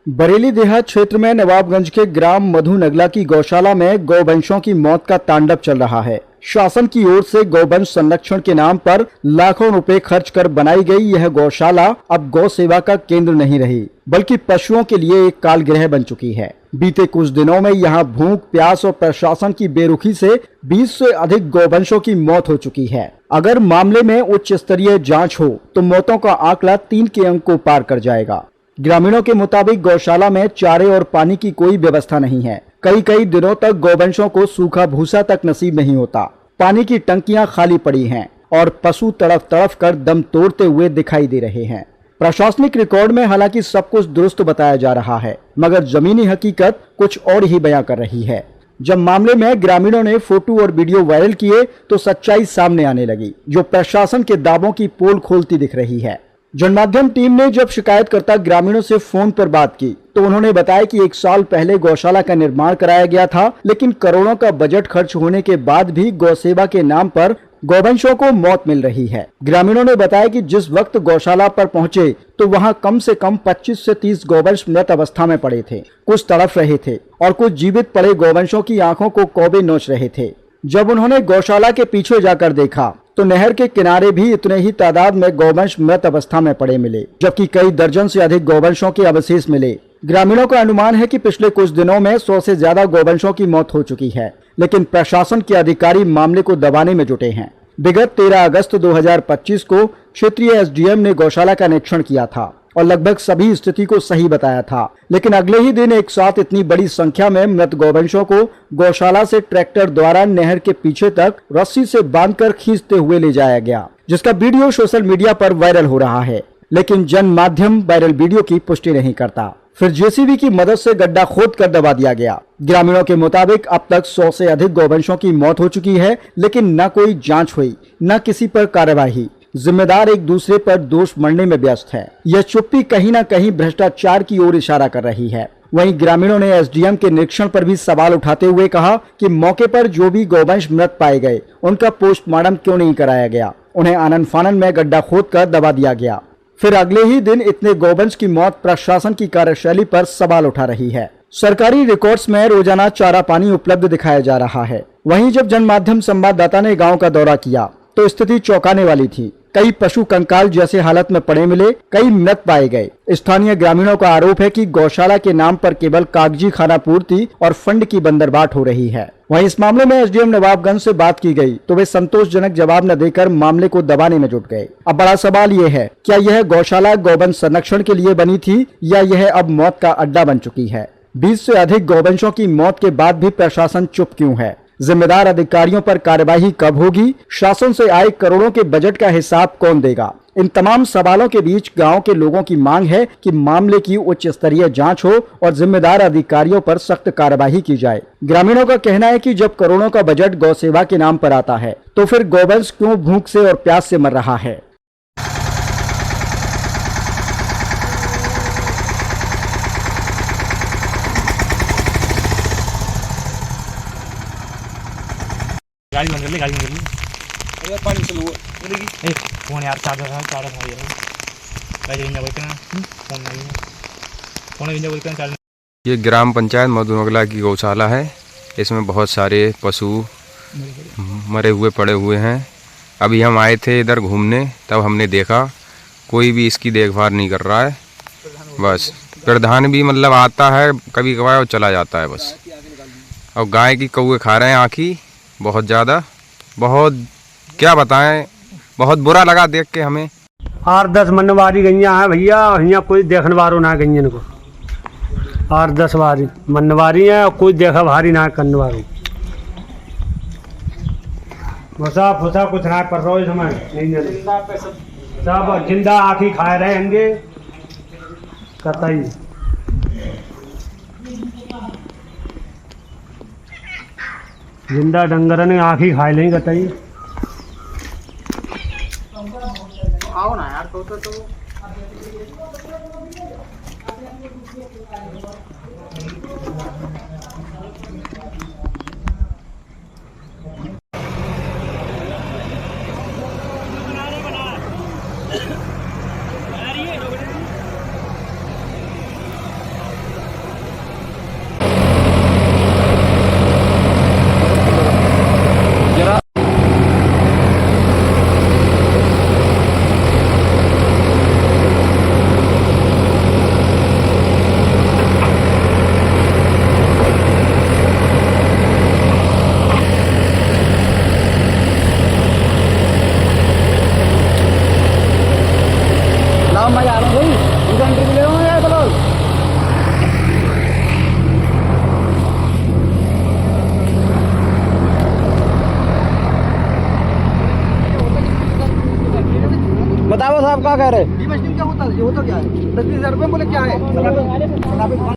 बरेली देहात क्षेत्र में नवाबगंज के ग्राम मधु नगला की गौशाला में गौवंशों की मौत का तांडव चल रहा है। शासन की ओर से गौवंश संरक्षण के नाम पर लाखों रुपए खर्च कर बनाई गई यह गौशाला अब गौ सेवा का केंद्र नहीं रही, बल्कि पशुओं के लिए एक कालगृह बन चुकी है। बीते कुछ दिनों में यहाँ भूख, प्यास और प्रशासन की बेरुखी से 20 से अधिक गौवंशों की मौत हो चुकी है। अगर मामले में उच्च स्तरीय जाँच हो तो मौतों का आंकड़ा 3 के अंक को पार कर जाएगा। ग्रामीणों के मुताबिक गौशाला में चारे और पानी की कोई व्यवस्था नहीं है। कई दिनों तक गौवंशों को सूखा भूसा तक नसीब नहीं होता। पानी की टंकियां खाली पड़ी हैं और पशु तड़फ तड़फ कर दम तोड़ते हुए दिखाई दे रहे हैं। प्रशासनिक रिकॉर्ड में हालांकि सब कुछ दुरुस्त बताया जा रहा है, मगर जमीनी हकीकत कुछ और ही बयां कर रही है। जब मामले में ग्रामीणों ने फोटो और वीडियो वायरल किए तो सच्चाई सामने आने लगी, जो प्रशासन के दावों की पोल खोलती दिख रही है। जनमाध्यम टीम ने जब शिकायतकर्ता ग्रामीणों से फोन पर बात की तो उन्होंने बताया कि 1 साल पहले गौशाला का निर्माण कराया गया था, लेकिन करोड़ों का बजट खर्च होने के बाद भी गौ सेवा के नाम पर गौवंशों को मौत मिल रही है। ग्रामीणों ने बताया कि जिस वक्त गौशाला पर पहुंचे तो वहां कम से कम 25 से 30 गौवंश मृत अवस्था में पड़े थे। कुछ तड़फ रहे थे और कुछ जीवित पड़े गौवंशों की आंखों को कौवे नोच रहे थे। जब उन्होंने गौशाला के पीछे जाकर देखा तो नहर के किनारे भी इतने ही तादाद में गौवंश मृत अवस्था में पड़े मिले, जबकि कई दर्जन से अधिक गौवंशों के अवशेष मिले। ग्रामीणों का अनुमान है कि पिछले कुछ दिनों में 100 से ज्यादा गौवंशों की मौत हो चुकी है, लेकिन प्रशासन के अधिकारी मामले को दबाने में जुटे हैं। विगत 13 अगस्त 2025 को क्षेत्रीय एसडीएम ने गौशाला का निरीक्षण किया था और लगभग सभी स्थिति को सही बताया था, लेकिन अगले ही दिन एक साथ इतनी बड़ी संख्या में मृत गौवंशों को गौशाला से ट्रैक्टर द्वारा नहर के पीछे तक रस्सी से बांधकर खींचते हुए ले जाया गया, जिसका वीडियो सोशल मीडिया पर वायरल हो रहा है। लेकिन जन माध्यम वायरल वीडियो की पुष्टि नहीं करता। फिर जेसीबी की मदद से गड्ढा खोद कर दबा दिया गया। ग्रामीणों के मुताबिक अब तक 100 से अधिक गौवंशों की मौत हो चुकी है, लेकिन न कोई जांच हुई, न किसी पर कार्यवाही। जिम्मेदार एक दूसरे पर दोष मढ़ने में व्यस्त है। यह चुप्पी कहीं न कहीं भ्रष्टाचार की ओर इशारा कर रही है। वहीं ग्रामीणों ने एसडीएम के निरीक्षण पर भी सवाल उठाते हुए कहा कि मौके पर जो भी गौवंश मृत पाए गए उनका पोस्टमार्टम क्यों नहीं कराया गया, उन्हें आनन फानन में गड्ढा खोदकर दबा दिया गया। फिर अगले ही दिन इतने गौवंश की मौत प्रशासन की कार्यशैली पर सवाल उठा रही है। सरकारी रिकॉर्ड्स में रोजाना चारा पानी उपलब्ध दिखाया जा रहा है। वहीं जब जनमाध्यम संवाददाता ने गांव का दौरा किया तो स्थिति चौंकाने वाली थी। कई पशु कंकाल जैसे हालत में पड़े मिले, कई मृत पाए गए। स्थानीय ग्रामीणों का आरोप है कि गौशाला के नाम पर केवल कागजी खाना पूर्ति और फंड की बंदरबाट हो रही है। वहीं इस मामले में एसडीएम नवाबगंज से बात की गई तो वे संतोषजनक जवाब न देकर मामले को दबाने में जुट गए। अब बड़ा सवाल ये है, क्या यह गौशाला गौवंश संरक्षण के लिए बनी थी या यह अब मौत का अड्डा बन चुकी है? 20 से अधिक गौवंशों की मौत के बाद भी प्रशासन चुप क्यों है? जिम्मेदार अधिकारियों पर कार्यवाही कब होगी? शासन से आए करोड़ों के बजट का हिसाब कौन देगा? इन तमाम सवालों के बीच गांव के लोगों की मांग है कि मामले की उच्च स्तरीय जांच हो और जिम्मेदार अधिकारियों पर सख्त कार्यवाही की जाए। ग्रामीणों का कहना है कि जब करोड़ों का बजट गौ सेवा के नाम पर आता है तो फिर गौवंश क्यों भूख से और प्यास से मर रहा है? गाड़ी बंद कर ले, गाड़ी बंद कर ले। अरे पानी चलो मिलेगी। ए फोन यार चार्जर खा यार। गाड़ी इंजन बोलते ना, फोन नहीं है। फोन इंजन बोलते हैं चार्जर। ये ग्राम पंचायत मधु नगला की गौशाला है। इसमें बहुत सारे पशु मरे हुए पड़े हुए हैं। अभी हम आए थे इधर घूमने, तब हमने देखा कोई भी इसकी देखभाल नहीं कर रहा है। बस प्रधान भी मतलब आता है कभी कभार और चला जाता है बस। और गाय की कौवे खा रहे हैं आँखी बहुत ज़्यादा। बहुत क्या बताएं, बहुत बुरा लगा देख के हमें। 8-10 मनवारी गैया हैं भैया, यहाँ कोई देखने वालों ना गई इनको। 8-10 वारी मनवारी हैं और कोई देखा भारी ना करने वालों। भूसा फूसा कुछ ना कर रहा है समय, सब जिंदा आँखी खा रहे होंगे कतई। जिंदा डंगर ने आँखी खा लेंगे कतई। आओ ना यार तो बताओ साहब क्या कह रहे हैं? क्या होता है? ये होता क्या है? 10,000 रुपये बोले क्या है?